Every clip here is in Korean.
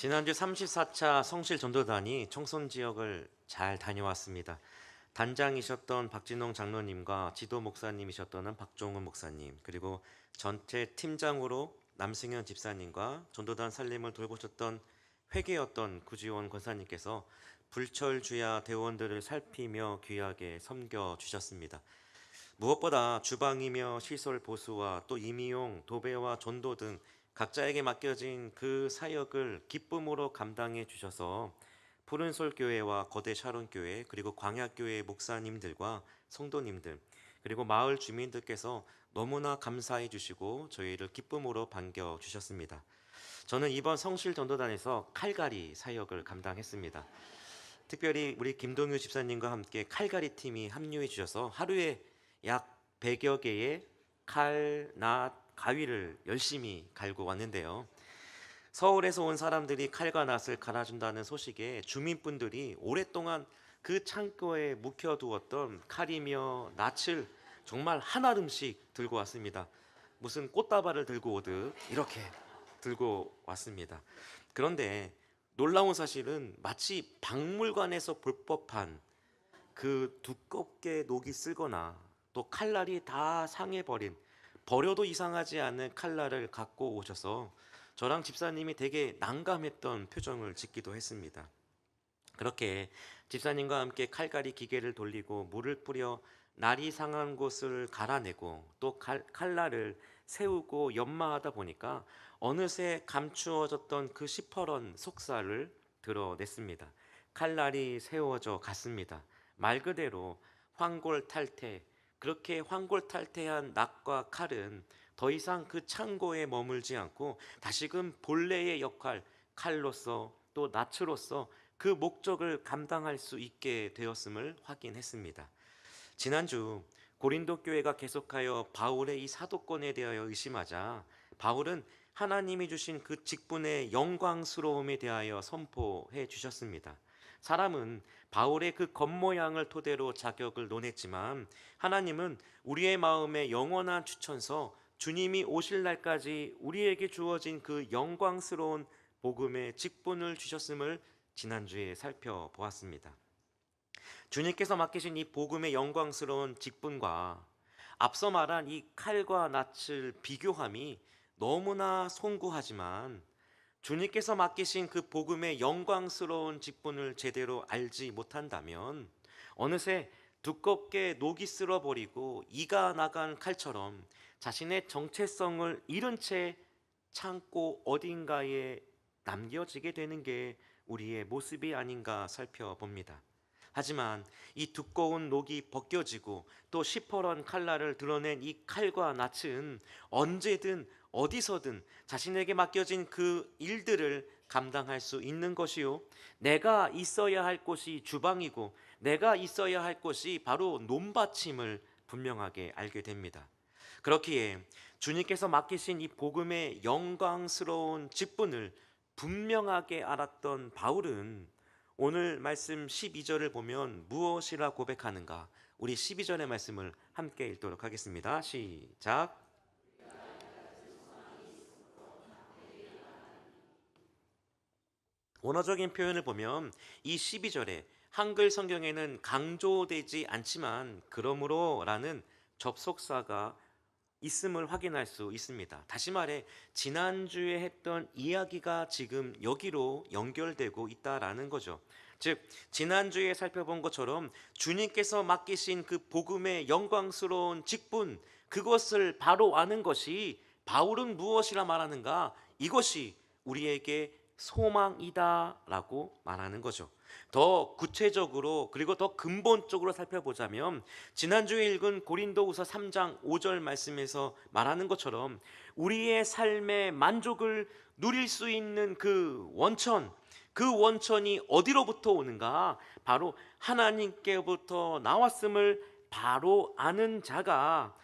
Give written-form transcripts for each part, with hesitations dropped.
지난주 34차 성실 전도단이 청송 지역을 잘 다녀왔습니다. 단장이셨던 박진홍 장로님과 지도 목사님이셨던 박종훈 목사님, 그리고 전체 팀장으로 남승현 집사님과 전도단 살림을 돌보셨던 회계였던 구지원 권사님께서 불철주야 대원들을 살피며 귀하게 섬겨 주셨습니다. 무엇보다 주방이며 시설 보수와 또 임의용, 도배와 전도 등 각자에게 맡겨진 그 사역을 기쁨으로 감당해 주셔서 푸른솔 교회와 거대 샤론 교회 그리고 광야 교회 목사님들과 성도님들 그리고 마을 주민들께서 너무나 감사해 주시고 저희를 기쁨으로 반겨 주셨습니다. 저는 이번 성실 전도단에서 칼갈이 사역을 감당했습니다. 특별히 우리 김동유 집사님과 함께 칼갈이 팀이 합류해 주셔서 하루에 약 100여 개의 칼, 낫, 가위를 열심히 갈고 왔는데요. 서울에서 온 사람들이 칼과 낫을 갈아준다는 소식에 주민분들이 오랫동안 그 창고에 묵혀두었던 칼이며 낫을 정말 한 알음씩 들고 왔습니다. 무슨 꽃다발을 들고 오듯 이렇게 들고 왔습니다. 그런데 놀라운 사실은 마치 박물관에서 볼 법한 그 두껍게 녹이 쓸거나 또 칼날이 다 상해버린 버려도 이상하지 않은 칼날을 갖고 오셔서 저랑 집사님이 되게 난감했던 표정을 짓기도 했습니다. 그렇게 집사님과 함께 칼갈이 기계를 돌리고 물을 뿌려 날이 상한 곳을 갈아내고 또 칼날을 세우고 연마하다 보니까 어느새 감추어졌던 그 시퍼런 속살을 드러냈습니다. 칼날이 세워져 갔습니다. 말 그대로 황골탈태. 그렇게 황골탈태한 낫과 칼은 더 이상 그 창고에 머물지 않고 다시금 본래의 역할, 칼로서 또 낫으로서 그 목적을 감당할 수 있게 되었음을 확인했습니다. 지난주 고린도 교회가 계속하여 바울의 이 사도권에 대하여 의심하자 바울은 하나님이 주신 그 직분의 영광스러움에 대하여 선포해 주셨습니다. 사람은 바울의 그 겉모양을 토대로 자격을 논했지만 하나님은 우리의 마음에 영원한 추천서 주님이 오실 날까지 우리에게 주어진 그 영광스러운 복음의 직분을 주셨음을 지난주에 살펴보았습니다. 주님께서 맡기신 이 복음의 영광스러운 직분과 앞서 말한 이 칼과 낫을 비교함이 너무나 송구하지만 주님께서 맡기신 그 복음의 영광스러운 직분을 제대로 알지 못한다면 어느새 두껍게 녹이 쓸어버리고 이가 나간 칼처럼 자신의 정체성을 잃은 채 창고 어딘가에 남겨지게 되는 게 우리의 모습이 아닌가 살펴봅니다. 하지만 이 두꺼운 녹이 벗겨지고 또 시퍼런 칼날을 드러낸 이 칼과 낫은 언제든 어디서든 자신에게 맡겨진 그 일들을 감당할 수 있는 것이요, 내가 있어야 할 곳이 주방이고 내가 있어야 할 곳이 바로 논받침을 분명하게 알게 됩니다. 그렇기에 주님께서 맡기신 이 복음의 영광스러운 직분을 분명하게 알았던 바울은 오늘 말씀 12절을 보면 무엇이라 고백하는가? 우리 12절의 말씀을 함께 읽도록 하겠습니다. 시작. 원어적인 표현을 보면 이 12절에 한글 성경에는 강조되지 않지만 그러므로라는 접속사가 있음을 확인할 수 있습니다. 다시 말해 지난주에 했던 이야기가 지금 여기로 연결되고 있다라는 거죠. 즉 지난주에 살펴본 것처럼 주님께서 맡기신 그 복음의 영광스러운 직분, 그것을 바로 아는 것이 바울은 무엇이라 말하는가? 이것이 우리에게 소망이다라고 말하는 거죠. 더 구체적으로 그리고 더 근본적으로 살펴보자면 지난주에 읽은 고린도후서 3장 5절 말씀에서 말하는 것처럼 우리의 삶의 만족을 누릴 수 있는 그 원천이 어디로부터 오는가? 바로 하나님께로부터 나왔음을 바로 아는 자가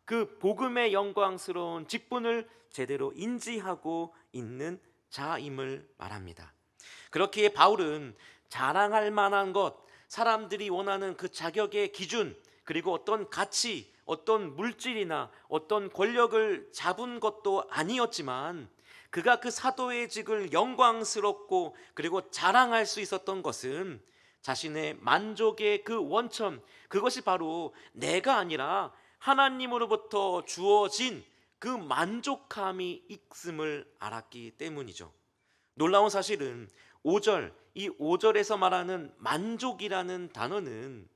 그 복음의 영광스러운 직분을 제대로 인지하고 있는 자임을 말합니다. 그렇기에 바울은 자랑할 만한 것, 사람들이 원하는 그 자격의 기준, 그리고 어떤 가치, 어떤 물질이나 어떤 권력을 잡은 것도 아니었지만 그가 그 사도의 직을 영광스럽고 그리고 자랑할 수 있었던 것은 자신의 만족의 그 원천, 그것이 바로 내가 아니라 하나님으로부터 주어진 그 만족함이 있음을 알았기 때문이죠. 놀라운 사실은 5절, 이 5절에서 말하는 만족이라는 단어는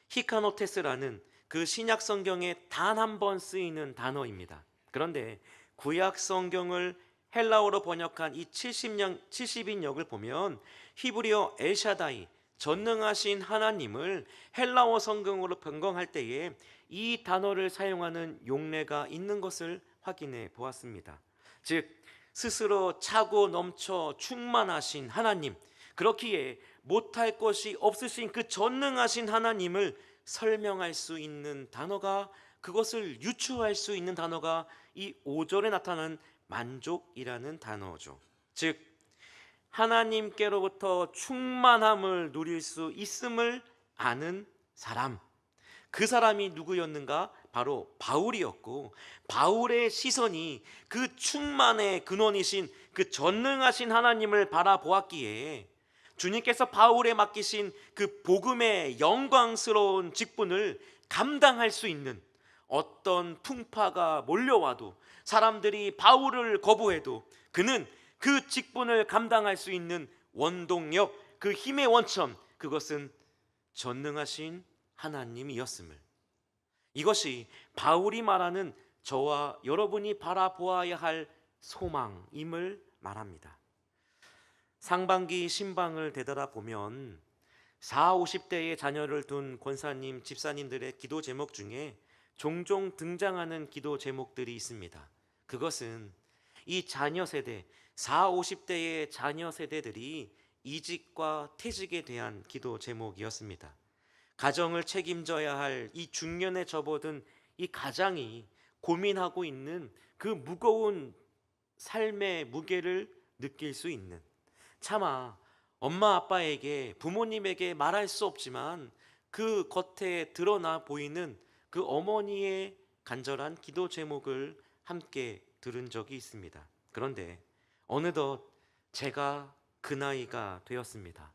히카노테스라는 그 신약 성경에 단 한 번 쓰이는 단어입니다. 그런데 구약 성경을 헬라어로 번역한 이 70인역을 보면 히브리어 엘샤다이, 전능하신 하나님을 헬라어 성경으로 변경할 때에 이 단어를 사용하는 용례가 있는 것을 확인해 보았습니다. 즉 스스로 차고 넘쳐 충만하신 하나님, 그렇기에 못할 것이 없으신 그 전능하신 하나님을 설명할 수 있는 단어가, 그것을 유추할 수 있는 단어가 이 5절에 나타난 만족이라는 단어죠. 즉 하나님께로부터 충만함을 누릴 수 있음을 아는 사람, 그 사람이 누구였는가? 바로 바울이었고, 바울의 시선이 그 충만의 근원이신 그 전능하신 하나님을 바라보았기에 주님께서 바울에 맡기신 그 복음의 영광스러운 직분을 감당할 수 있는, 어떤 풍파가 몰려와도 사람들이 바울을 거부해도 그는 그 직분을 감당할 수 있는 원동력, 그 힘의 원천, 그것은 전능하신 하나님이었음을, 이것이 바울이 말하는 저와 여러분이 바라보아야 할 소망임을 말합니다. 상반기 신방을 되돌아보면 40, 50대의 자녀를 둔 권사님, 집사님들의 기도 제목 중에 종종 등장하는 기도 제목들이 있습니다. 그것은 이 자녀 세대, 40, 50대의 자녀 세대들이 이직과 퇴직에 대한 기도 제목이었습니다. 가정을 책임져야 할 이 중년에 접어든 이 가장이 고민하고 있는 그 무거운 삶의 무게를 느낄 수 있는, 차마 엄마 아빠에게, 부모님에게 말할 수 없지만 그 겉에 드러나 보이는 그 어머니의 간절한 기도 제목을 함께 들은 적이 있습니다. 그런데 어느덧 제가 그 나이가 되었습니다.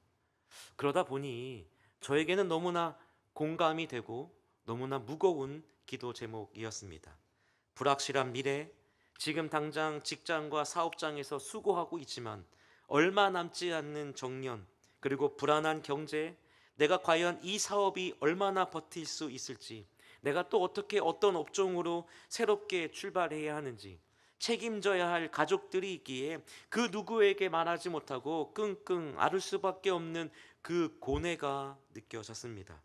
그러다 보니 저에게는 너무나 공감이 되고 너무나 무거운 기도 제목이었습니다. 불확실한 미래, 지금 당장 직장과 사업장에서 수고하고 있지만 얼마 남지 않는 정년, 그리고 불안한 경제, 내가 과연 이 사업이 얼마나 버틸 수 있을지, 내가 또 어떻게 어떤 업종으로 새롭게 출발해야 하는지, 책임져야 할 가족들이 있기에 그 누구에게 말하지 못하고 끙끙 앓을 수밖에 없는 그 고뇌가 느껴졌습니다.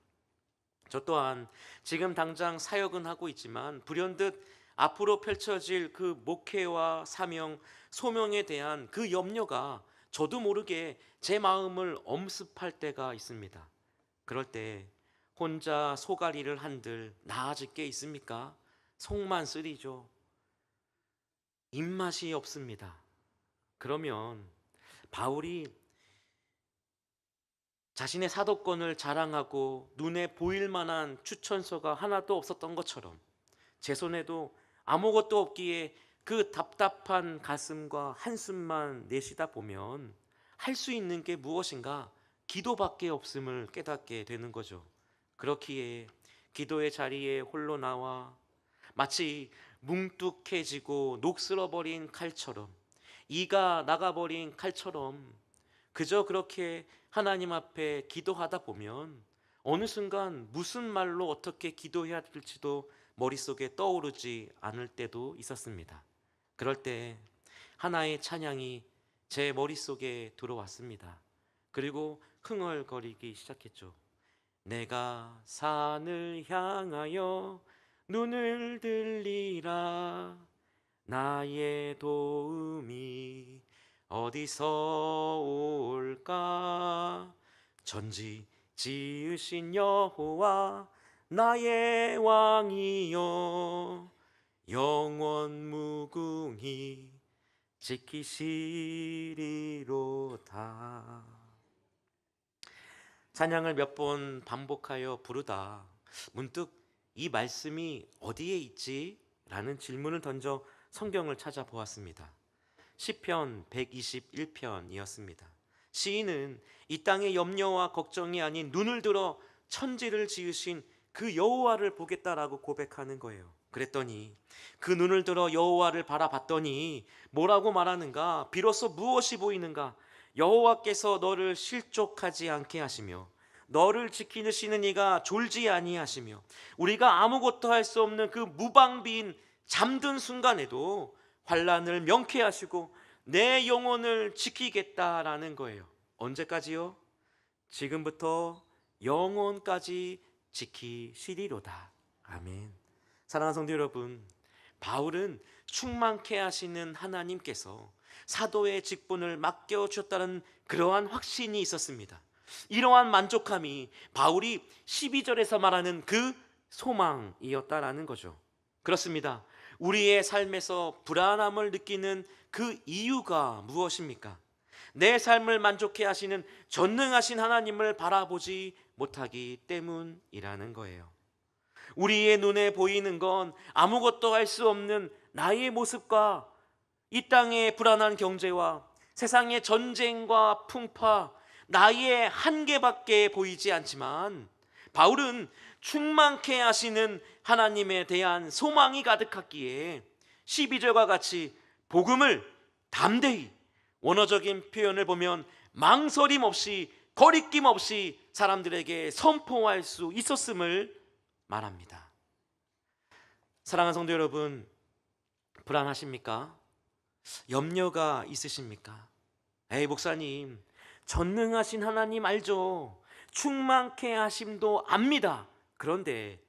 저 또한 지금 당장 사역은 하고 있지만 불현듯 앞으로 펼쳐질 그 목회와 사명, 소명에 대한 그 염려가 저도 모르게 제 마음을 엄습할 때가 있습니다. 그럴 때 혼자 소가리를 한들 나아질 게 있습니까? 속만 쓰리죠. 입맛이 없습니다. 그러면 바울이 자신의 사도권을 자랑하고 눈에 보일 만한 추천서가 하나도 없었던 것처럼 제 손에도 아무것도 없기에 그 답답한 가슴과 한숨만 내쉬다 보면 할 수 있는 게 무엇인가? 기도밖에 없음을 깨닫게 되는 거죠. 그렇기에 기도의 자리에 홀로 나와 마치 뭉뚝해지고 녹슬어버린 칼처럼, 이가 나가버린 칼처럼 그저 그렇게 하나님 앞에 기도하다 보면 어느 순간 무슨 말로 어떻게 기도해야 될지도 머릿속에 떠오르지 않을 때도 있었습니다. 그럴 때 하나의 찬양이 제 머릿속에 들어왔습니다. 그리고 흥얼거리기 시작했죠. 내가 산을 향하여 눈을 들리라. 나의 도움이 어디서 올까? 전지 지으신 여호와 나의 왕이여, 영원 무궁히 지키시리로다. 찬양을 몇 번 반복하여 부르다 문득 이 말씀이 어디에 있지? 라는 질문을 던져 성경을 찾아보았습니다. 시편 121편이었습니다. 시인은 이 땅의 염려와 걱정이 아닌 눈을 들어 천지를 지으신 그 여호와를 보겠다라고 고백하는 거예요. 그랬더니 그 눈을 들어 여호와를 바라봤더니 뭐라고 말하는가? 비로소 무엇이 보이는가? 여호와께서 너를 실족하지 않게 하시며 너를 지키시는 이가 졸지 아니하시며 우리가 아무것도 할 수 없는 그 무방비인 잠든 순간에도 환난을 명쾌하시고 내 영혼을 지키겠다라는 거예요. 언제까지요? 지금부터 영혼까지 지키시리로다. 아멘. 사랑하는 성도 여러분, 바울은 충만케 하시는 하나님께서 사도의 직분을 맡겨주셨다는 그러한 확신이 있었습니다. 이러한 만족함이 바울이 12절에서 말하는 그 소망이었다라는 거죠. 그렇습니다. 우리의 삶에서 불안함을 느끼는 그 이유가 무엇입니까? 내 삶을 만족해 하시는 전능하신 하나님을 바라보지 못하기 때문이라는 거예요. 우리의 눈에 보이는 건 아무것도 할 수 없는 나의 모습과 이 땅의 불안한 경제와 세상의 전쟁과 풍파, 나의 한계밖에 보이지 않지만 바울은 충만케 하시는 하나님에 대한 소망이 가득했기에 12절과 같이 복음을 담대히, 원어적인 표현을 보면 망설임 없이 거리낌 없이 사람들에게 선포할 수 있었음을 말합니다. 사랑하는 성도 여러분, 불안하십니까? 염려가 있으십니까? 에이 목사님, 전능하신 하나님 알죠? 충만케 하심도 압니다. 그런데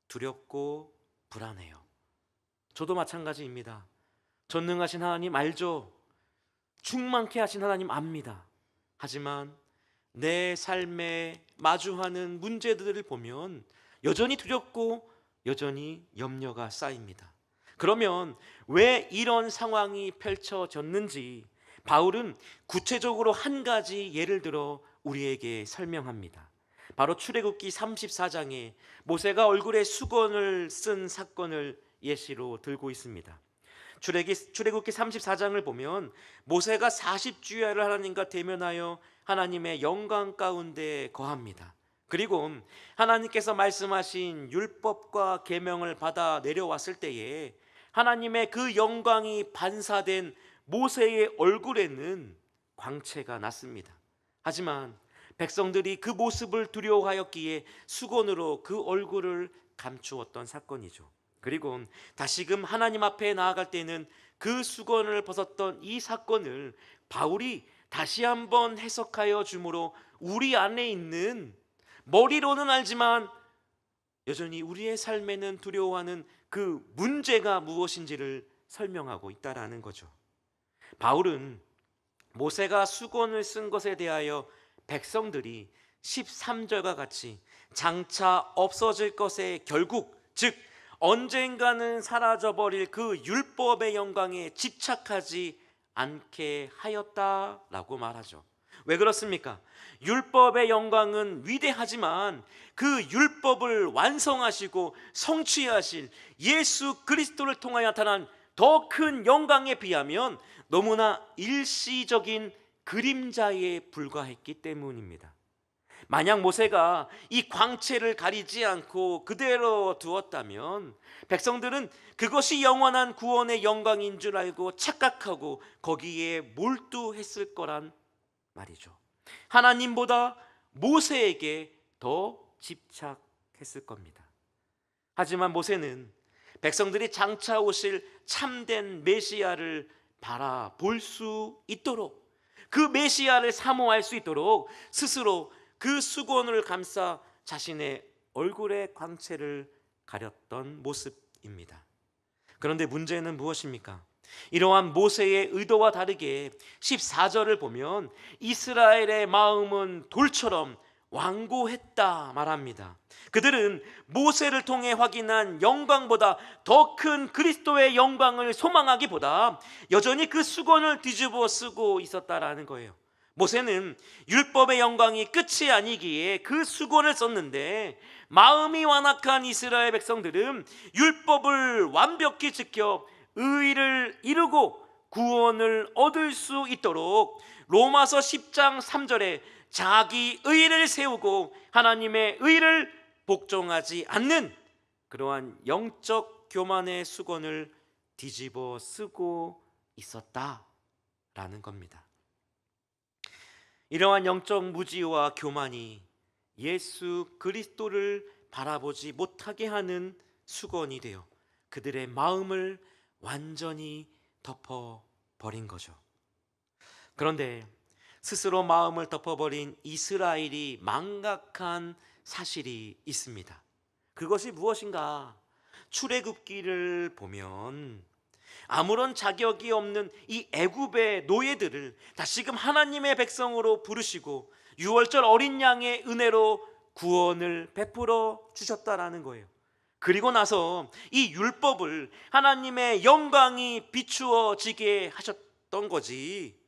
두렵고 불안해요. 저도 마찬가지입니다. 전능하신 하나님 알죠? 충만케 하신 하나님 압니다. 하지만 내 삶에 마주하는 문제들을 보면 여전히 두렵고 여전히 염려가 쌓입니다. 그러면 왜 이런 상황이 펼쳐졌는지 바울은 구체적으로 한 가지 예를 들어 우리에게 설명합니다. 바로 출애굽기 34장에 모세가 얼굴에 수건을 쓴 사건을 예시로 들고 있습니다. 출애굽기 34장을 보면 모세가 40주야를 하나님과 대면하여 하나님의 영광 가운데 거합니다. 그리고 하나님께서 말씀하신 율법과 계명을 받아 내려왔을 때에 하나님의 그 영광이 반사된 모세의 얼굴에는 광채가 났습니다. 하지만 백성들이 그 모습을 두려워하였기에 수건으로 그 얼굴을 감추었던 사건이죠. 그리고 다시금 하나님 앞에 나아갈 때는 그 수건을 벗었던 이 사건을 바울이 다시 한번 해석하여 주므로 우리 안에 있는, 머리로는 알지만 여전히 우리의 삶에는 두려워하는 그 문제가 무엇인지를 설명하고 있다라는 거죠. 바울은 모세가 수건을 쓴 것에 대하여 백성들이 13절과 같이 장차 없어질 것의 결국, 즉 언젠가는 사라져버릴 그 율법의 영광에 집착하지 않게 하였다라고 말하죠. 왜 그렇습니까? 율법의 영광은 위대하지만 그 율법을 완성하시고 성취하실 예수 그리스도를 통하여 나타난 더 큰 영광에 비하면 너무나 일시적인 그림자에 불과했기 때문입니다. 만약 모세가 이 광채를 가리지 않고 그대로 두었다면 백성들은 그것이 영원한 구원의 영광인 줄 알고 착각하고 거기에 몰두했을 거란 말이죠. 하나님보다 모세에게 더 집착했을 겁니다. 하지만 모세는 백성들이 장차 오실 참된 메시아를 바라볼 수 있도록, 그 메시아를 사모할 수 있도록 스스로 그 수건을 감싸 자신의 얼굴의 광채를 가렸던 모습입니다. 그런데 문제는 무엇입니까? 이러한 모세의 의도와 다르게 14절을 보면 이스라엘의 마음은 돌처럼 완고했다 말합니다. 그들은 모세를 통해 확인한 영광보다 더 큰 그리스도의 영광을 소망하기보다 여전히 그 수건을 뒤집어 쓰고 있었다라는 거예요. 모세는 율법의 영광이 끝이 아니기에 그 수건을 썼는데, 마음이 완악한 이스라엘 백성들은 율법을 완벽히 지켜 의를 이루고 구원을 얻을 수 있도록 로마서 10장 3절에 자기 의를 세우고 하나님의 의를 복종하지 않는 그러한 영적 교만의 수건을 뒤집어 쓰고 있었다라는 겁니다. 이러한 영적 무지와 교만이 예수 그리스도를 바라보지 못하게 하는 수건이 되어 그들의 마음을 완전히 덮어버린 거죠. 그런데 스스로 마음을 덮어버린 이스라엘이 망각한 사실이 있습니다. 그것이 무엇인가? 출애굽기를 보면 아무런 자격이 없는 이 애굽의 노예들을 다시금 하나님의 백성으로 부르시고 유월절 어린 양의 은혜로 구원을 베풀어 주셨다라는 거예요. 그리고 나서 이 율법을 하나님의 영광이 비추어지게 하셨던 거지,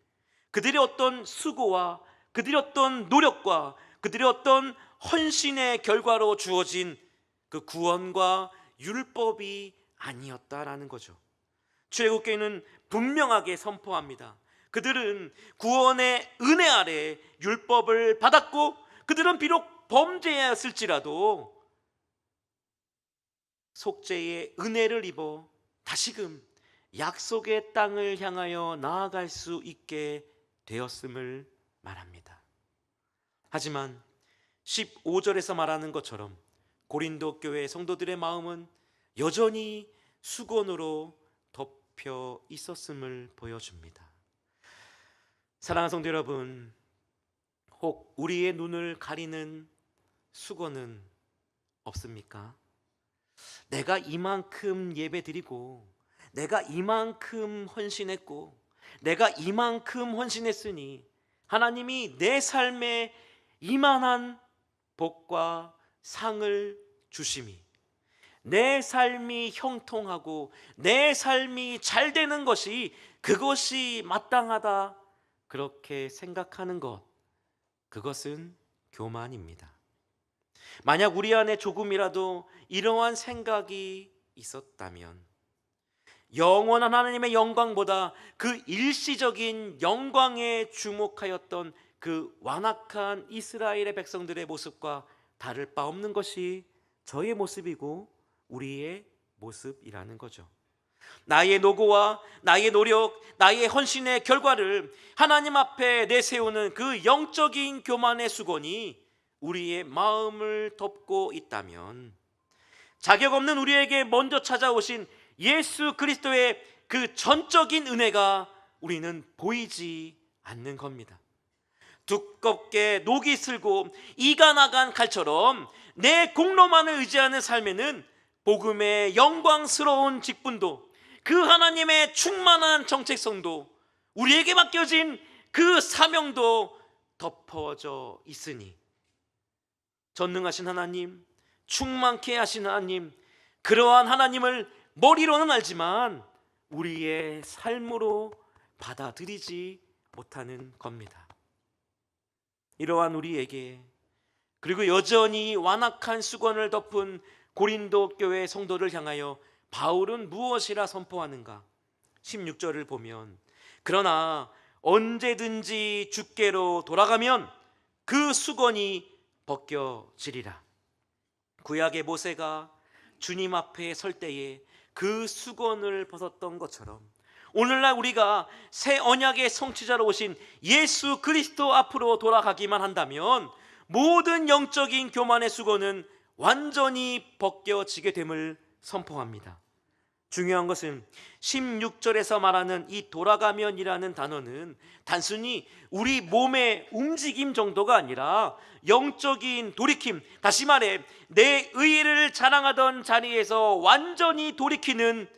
그들의 어떤 수고와 그들의 어떤 노력과 그들의 어떤 헌신의 결과로 주어진 그 구원과 율법이 아니었다라는 거죠. 출애굽기는 분명하게 선포합니다. 그들은 구원의 은혜 아래 율법을 받았고, 그들은 비록 범죄였을지라도 속죄의 은혜를 입어 다시금 약속의 땅을 향하여 나아갈 수 있게 되었음을 말합니다. 하지만 15절에서 말하는 것처럼 고린도 교회 성도들의 마음은 여전히 수건으로 덮여 있었음을 보여줍니다. 사랑하는 성도 여러분, 혹 우리의 눈을 가리는 수건은 없습니까? 내가 이만큼 예배드리고, 내가 이만큼 헌신했고, 내가 이만큼 헌신했으니 하나님이 내 삶에 이만한 복과 상을 주심이, 내 삶이 형통하고 내 삶이 잘 되는 것이 그것이 마땅하다, 그렇게 생각하는 것, 그것은 교만입니다. 만약 우리 안에 조금이라도 이러한 생각이 있었다면 영원한 하나님의 영광보다 그 일시적인 영광에 주목하였던 그 완악한 이스라엘의 백성들의 모습과 다를 바 없는 것이 저의 모습이고 우리의 모습이라는 거죠. 나의 노고와 나의 노력, 나의 헌신의 결과를 하나님 앞에 내세우는 그 영적인 교만의 수건이 우리의 마음을 덮고 있다면, 자격 없는 우리에게 먼저 찾아오신 예수 그리스도의 그 전적인 은혜가 우리는 보이지 않는 겁니다. 두껍게 녹이 슬고 이가 나간 칼처럼 내 공로만을 의지하는 삶에는 복음의 영광스러운 직분도, 그 하나님의 충만한 정체성도, 우리에게 맡겨진 그 사명도 덮어져 있으니, 전능하신 하나님, 충만케 하신 하나님, 그러한 하나님을 머리로는 알지만 우리의 삶으로 받아들이지 못하는 겁니다. 이러한 우리에게, 그리고 여전히 완악한 수건을 덮은 고린도 교회 성도를 향하여 바울은 무엇이라 선포하는가? 16절을 보면, 그러나 언제든지 주께로 돌아가면 그 수건이 벗겨지리라. 구약의 모세가 주님 앞에 설 때에 그 수건을 벗었던 것처럼 오늘날 우리가 새 언약의 성취자로 오신 예수 그리스도 앞으로 돌아가기만 한다면 모든 영적인 교만의 수건은 완전히 벗겨지게 됨을 선포합니다. 중요한 것은 16절에서 말하는 이 돌아가면이라는 단어는 단순히 우리 몸의 움직임 정도가 아니라 영적인 돌이킴, 다시 말해 내 의를 자랑하던 자리에서 완전히 돌이키는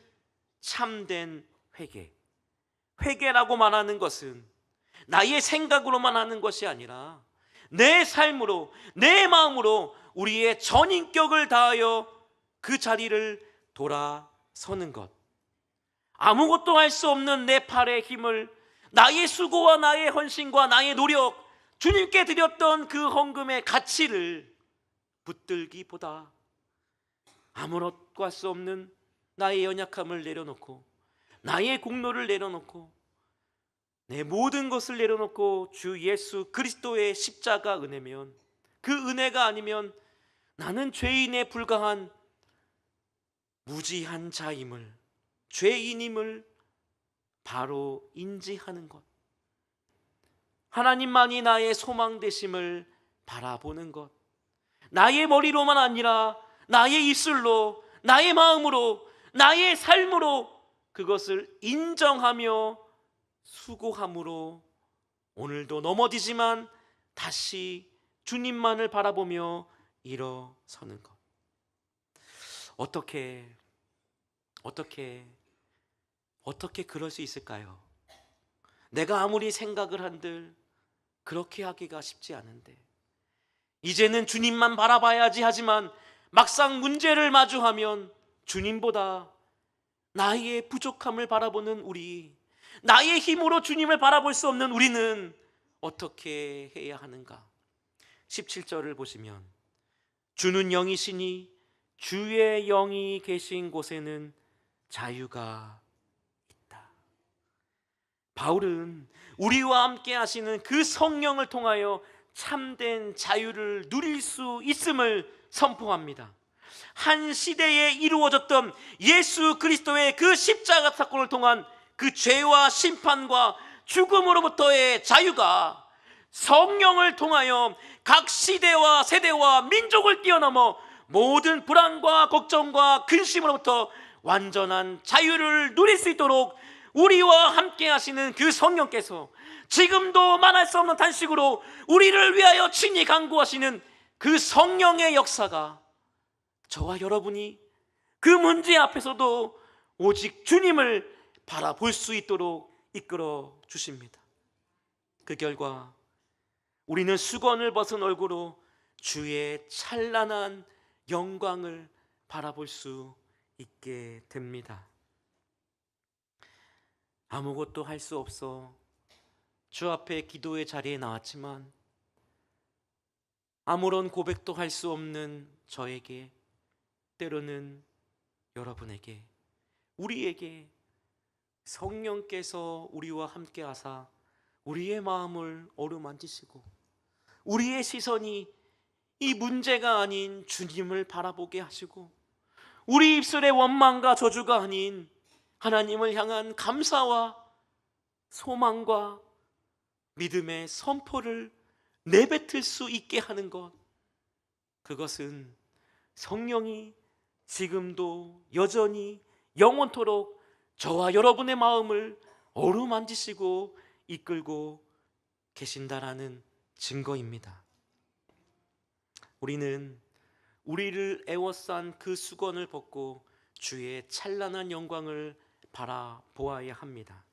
참된 회개. 회개라고 말하는 것은 나의 생각으로만 하는 것이 아니라 내 삶으로, 내 마음으로 우리의 전인격을 다하여 그 자리를 돌아서는 것. 아무것도 할 수 없는 내 팔의 힘을, 나의 수고와 나의 헌신과 나의 노력, 주님께 드렸던 그 헌금의 가치를 붙들기보다 아무것도 할 수 없는 나의 연약함을 내려놓고, 나의 공로를 내려놓고, 내 모든 것을 내려놓고 주 예수 그리스도의 십자가 은혜면, 그 은혜가 아니면 나는 죄인에 불과한 무지한 자임을, 죄인임을 바로 인지하는 것, 하나님만이 나의 소망 되심을 바라보는 것, 나의 머리로만 아니라 나의 입술로, 나의 마음으로, 나의 삶으로 그것을 인정하며 수고함으로 오늘도 넘어지지만 다시 주님만을 바라보며 일어서는 것. 어떻게 그럴 수 있을까요? 내가 아무리 생각을 한들 그렇게 하기가 쉽지 않은데, 이제는 주님만 바라봐야지 하지만 막상 문제를 마주하면 주님보다 나의 부족함을 바라보는 우리, 나의 힘으로 주님을 바라볼 수 없는 우리는 어떻게 해야 하는가? 17절을 보시면, 주는 영이시니 주의 영이 계신 곳에는 자유가 있다. 바울은 우리와 함께 하시는 그 성령을 통하여 참된 자유를 누릴 수 있음을 선포합니다. 한 시대에 이루어졌던 예수 그리스도의 그 십자가 사건을 통한 그 죄와 심판과 죽음으로부터의 자유가 성령을 통하여 각 시대와 세대와 민족을 뛰어넘어 모든 불안과 걱정과 근심으로부터 완전한 자유를 누릴 수 있도록 우리와 함께 하시는 그 성령께서 지금도 말할 수 없는 단식으로 우리를 위하여 친히 간구하시는 그 성령의 역사가 저와 여러분이 그 문제 앞에서도 오직 주님을 바라볼 수 있도록 이끌어 주십니다. 그 결과 우리는 수건을 벗은 얼굴로 주의 찬란한 영광을 바라볼 수 있게 됩니다. 아무것도 할 수 없어 주 앞에 기도의 자리에 나왔지만 아무런 고백도 할 수 없는 저에게, 때로는 여러분에게, 우리에게 성령께서 우리와 함께 하사 우리의 마음을 어루만지시고 우리의 시선이 이 문제가 아닌 주님을 바라보게 하시고 우리 입술의 원망과 저주가 아닌 하나님을 향한 감사와 소망과 믿음의 선포를 내뱉을 수 있게 하는 것, 그것은 성령이 지금도 여전히 영원토록 저와 여러분의 마음을 어루만지시고 이끌고 계신다라는 증거입니다. 우리는 우리를 애워싼 그 수건을 벗고 주의 찬란한 영광을 바라보아야 합니다.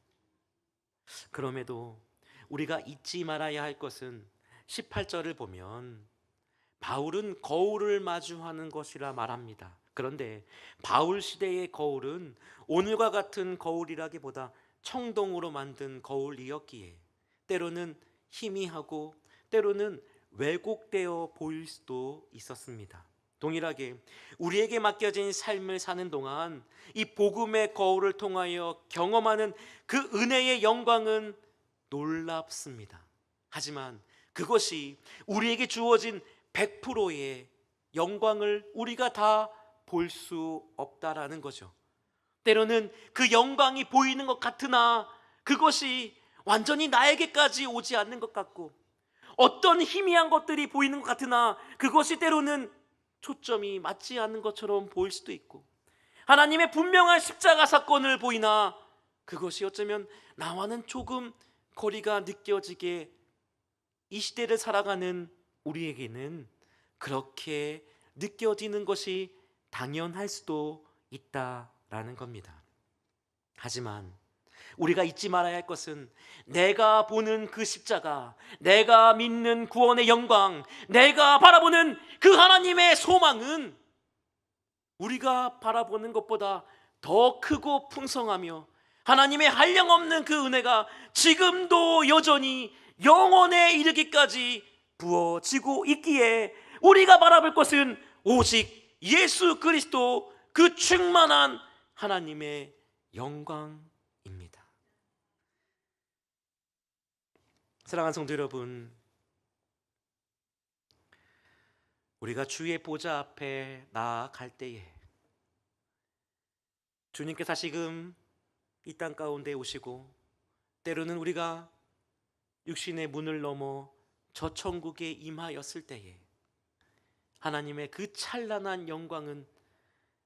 그럼에도 우리가 잊지 말아야 할 것은 18절을 보면 바울은 거울을 마주하는 것이라 말합니다. 그런데 바울 시대의 거울은 오늘과 같은 거울이라기보다 청동으로 만든 거울이었기에 때로는 희미하고 때로는 왜곡되어 보일 수도 있었습니다. 동일하게 우리에게 맡겨진 삶을 사는 동안 이 복음의 거울을 통하여 경험하는 그 은혜의 영광은 놀랍습니다. 하지만 그것이 우리에게 주어진 100%의 영광을 우리가 다 볼 수 없다라는 거죠. 때로는 그 영광이 보이는 것 같으나 그것이 완전히 나에게까지 오지 않는 것 같고, 어떤 희미한 것들이 보이는 것 같으나 그것이 때로는 초점이 맞지 않는 것처럼 보일 수도 있고, 하나님의 분명한 십자가 사건을 보이나 그것이 어쩌면 나와는 조금 거리가 느껴지게 이 시대를 살아가는 우리에게는 그렇게 느껴지는 것이 당연할 수도 있다라는 겁니다. 하지만 우리가 잊지 말아야 할 것은 내가 보는 그 십자가, 내가 믿는 구원의 영광, 내가 바라보는 그 하나님의 소망은 우리가 바라보는 것보다 더 크고 풍성하며 하나님의 한량없는 그 은혜가 지금도 여전히 영원에 이르기까지 부어지고 있기에 우리가 바라볼 것은 오직 예수 그리스도 그 충만한 하나님의 영광입니다. 사랑하는 성도 여러분, 우리가 주의 보좌 앞에 나아갈 때에 주님께서 다시금 이 땅 가운데 오시고, 때로는 우리가 육신의 문을 넘어 저 천국에 임하였을 때에 하나님의 그 찬란한 영광은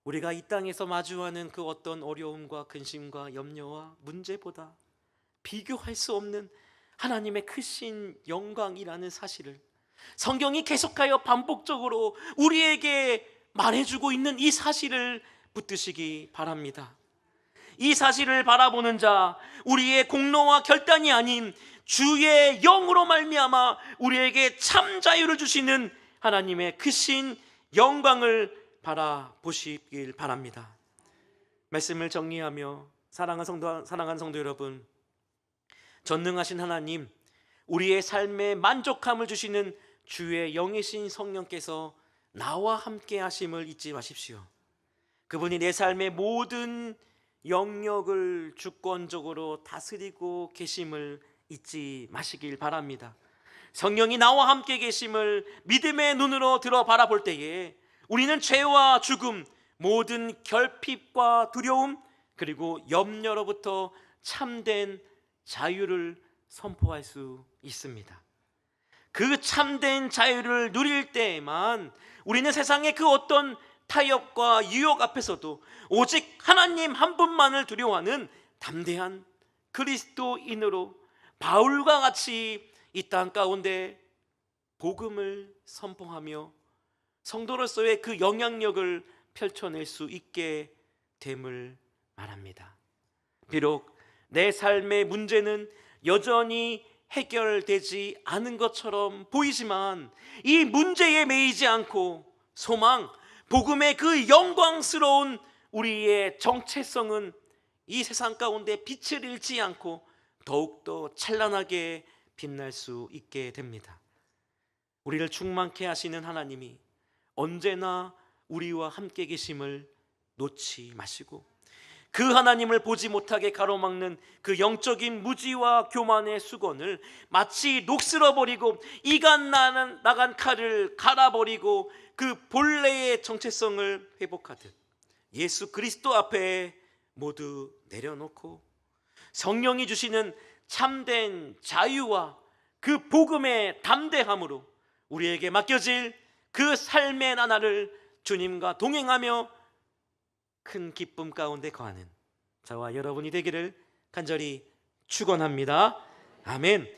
우리가 이 땅에서 마주하는 그 어떤 어려움과 근심과 염려와 문제보다 비교할 수 없는 하나님의 크신 영광이라는 사실을 성경이 계속하여 반복적으로 우리에게 말해주고 있는 이 사실을 붙드시기 바랍니다. 이 사실을 바라보는 자, 우리의 공로와 결단이 아닌 주의 영으로 말미암아 우리에게 참 자유를 주시는 하나님의 크신 영광을 바라보시길 바랍니다. 말씀을 정리하며 사랑하는 성도 여러분, 전능하신 하나님, 우리의 삶에 만족함을 주시는 주의 영이신 성령께서 나와 함께 하심을 잊지 마십시오. 그분이 내 삶의 모든 영역을 주권적으로 다스리고 계심을 잊지 마시길 바랍니다. 성령이 나와 함께 계심을 믿음의 눈으로 들어 바라볼 때에 우리는 죄와 죽음, 모든 결핍과 두려움, 그리고 염려로부터 참된 자유를 선포할 수 있습니다. 그 참된 자유를 누릴 때에만 우리는 세상의 그 어떤 타협과 유혹 앞에서도 오직 하나님 한 분만을 두려워하는 담대한 그리스도인으로 바울과 같이 이 땅 가운데 복음을 선포하며 성도로서의 그 영향력을 펼쳐낼 수 있게 됨을 말합니다. 비록 내 삶의 문제는 여전히 해결되지 않은 것처럼 보이지만 이 문제에 매이지 않고 소망, 복음의 그 영광스러운 우리의 정체성은 이 세상 가운데 빛을 잃지 않고 더욱더 찬란하게 빛날 수 있게 됩니다. 우리를 충만케 하시는 하나님이 언제나 우리와 함께 계심을 놓지 마시고, 그 하나님을 보지 못하게 가로막는 그 영적인 무지와 교만의 수건을 마치 녹슬어버리고 이간 나간 칼을 갈아버리고 그 본래의 정체성을 회복하듯 예수 그리스도 앞에 모두 내려놓고 성령이 주시는 참된 자유와 그 복음의 담대함으로 우리에게 맡겨질 그 삶의 나날을 주님과 동행하며 큰 기쁨 가운데 거하는 저와 여러분이 되기를 간절히 축원합니다. 아멘.